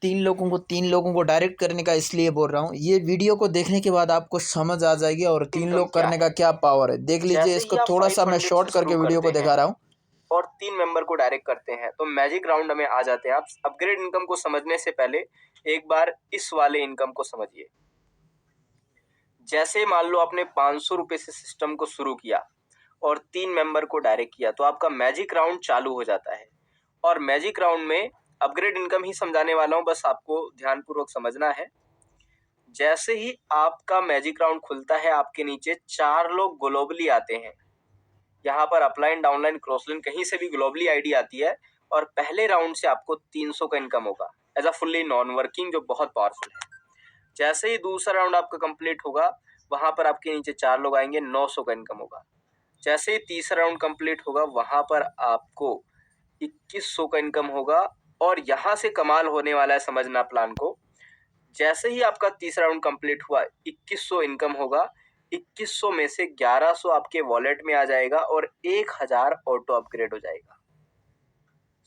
तीन लोगों को डायरेक्ट करने का इसलिए बोल रहा हूँ, ये वीडियो को देखने के बाद आपको समझ आ जाएगी और 3 इनकम लोग क्या करने है। का क्या पावर है। देख लीजिए, जैसे इसको ही आप थोड़ा सा मैं 500 शॉर्ट से करके शुरू वीडियो को करते दिखा हैं रहा हूँ। और 3 मेंबर को डायरेक्ट करते हैं तो मैजिक राउंड में आ जाते हैं आप। अपग्रेड इनकम को समझने से पहले एक बार इस वाले इनकम को समझिए। जैसे मान लो आपने 500 रुपए से सिस्टम को शुरू किया और 3 मेंबर को डायरेक्ट किया तो आपका मैजिक राउंड चालू हो जाता है। और मैजिक राउंड में अपग्रेड इनकम ही समझाने वाला हूं, बस आपको ध्यानपूर्वक समझना है। जैसे ही आपका मैजिक राउंड खुलता है, आपके नीचे 4 लोग ग्लोबली आते हैं। यहाँ पर अपलाइन, डाउनलाइन, क्रॉसलाइन कहीं से भी ग्लोबली आईडी आती है और पहले राउंड से आपको 300 का इनकम होगा as a fully non working, जो बहुत पावरफुल है। जैसे ही दूसरा राउंड आपका कंप्लीट होगा, वहां पर आपके नीचे 4 लोग आएंगे, 900 का इनकम होगा। जैसे ही तीसरा राउंड कंप्लीट होगा, वहां पर आपको 2100 का इनकम होगा। और यहां से कमाल होने वाला है, समझना प्लान को। जैसे ही आपका तीसरा राउंड कंप्लीट हुआ, 2100 इनकम होगा। 2100 में से 1100 आपके वॉलेट में आ जाएगा और 1000 ऑटो अपग्रेड हो जाएगा।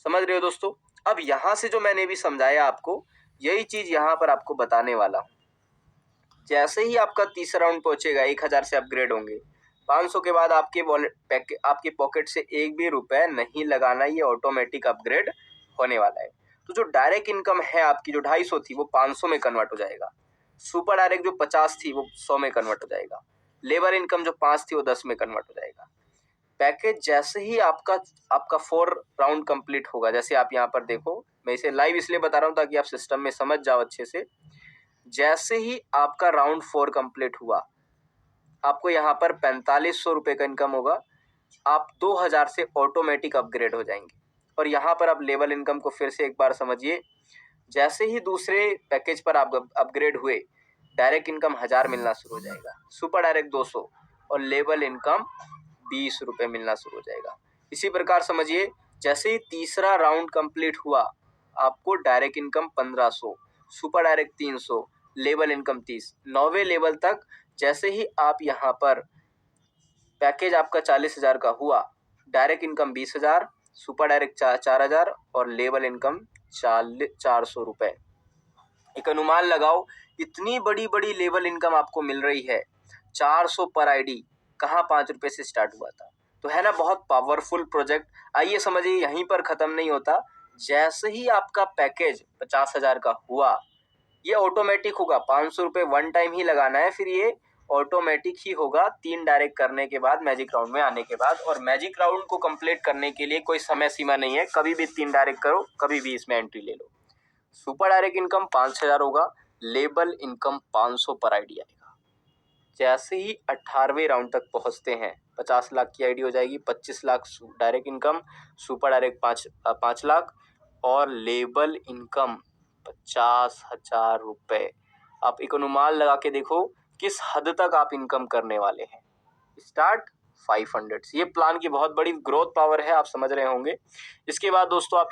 समझ रहे हो दोस्तों? अब यहां से जो मैंने भी समझाया आपको, यही चीज यहां पर आपको बताने वाला हूं। जैसे ही आपका तीसरा राउंड पहुंचेगा, 1000 से अपग्रेड होंगे। 500 के बाद आपके पॉकेट से एक भी रुपए नहीं लगाना, ये ऑटोमेटिक अपग्रेड होने वाला है। तो जो डायरेक्ट इनकम है आपकी, जो 250 थी वो 500 में कन्वर्ट हो जाएगा। सुपर डायरेक्ट जो 50 थी वो 100 में कन्वर्ट हो जाएगा। लेबर इनकम जो 5 थी वो 10 में कन्वर्ट हो जाएगा। पैकेज जैसे ही आपका 4 राउंड कंप्लीट होगा, जैसे आप यहाँ पर देखो, मैं इसे लाइव इसलिए बता रहा हूँ ताकि आप सिस्टम में समझ जाओ अच्छे से। जैसे ही आपका राउंड 4 कंप्लीट हुआ, आपको यहाँ पर 4500 रुपए का इनकम होगा। आप 2000 से ऑटोमेटिक अपग्रेड हो जाएंगे। और यहाँ पर आप लेवल इनकम को फिर से एक बार समझिए। जैसे ही दूसरे पैकेज पर आप अपग्रेड हुए, डायरेक्ट इनकम 1000 मिलना शुरू हो जाएगा, सुपर डायरेक्ट 200 और लेवल इनकम 20 रुपए मिलना शुरू हो जाएगा। इसी प्रकार समझिए, जैसे ही तीसरा राउंड कंप्लीट हुआ, आपको direct income 1500, super direct 300, level income 30। 9वें लेवल तक जैसे ही आप यहाँ पर पैकेज आपका 40,000 का हुआ, डायरेक्ट इनकम 20,000, सुपर डायरेक्ट 4,000 और लेवल इनकम 400 रुपए। एक अनुमान लगाओ, इतनी बड़ी बड़ी लेवल इनकम आपको मिल रही है। 400 पर आईडी, कहाँ 5 रुपए से स्टार्ट हुआ था। तो है ना बहुत पावरफुल प्रोजेक्ट। आइए समझिए, यहीं पर खत्म नहीं होता। जैसे ही आपका पैकेज 50,000 का हुआ, ये ऑटोमेटिक होगा। 500 रुपए वन टाइम ही लगाना है, फिर ये ऑटोमेटिक ही होगा 3 डायरेक्ट करने के बाद, मैजिक राउंड में आने के बाद। और मैजिक राउंड को कंप्लीट करने के लिए कोई समय सीमा नहीं है, कभी भी 3 डायरेक्ट करो, कभी भी इसमें एंट्री ले लो। सुपर डायरेक्ट इनकम 5000 होगा, लेबल इनकम 500 पर आईडी आएगा। जैसे ही 18वें राउंड तक पहुंचते हैं, 50 लाख की आईडी हो जाएगी, 25 lakh direct income, super direct 5 lakh और लेबल इनकम 50,000 रुपए। आप एक अनुमान लगा के देखो किस हद तक आप इनकम करने वाले हैं। स्टार्ट 500 से। ये प्लान की बहुत बड़ी ग्रोथ पावर है, आप समझ रहे होंगे। इसके बाद दोस्तों आप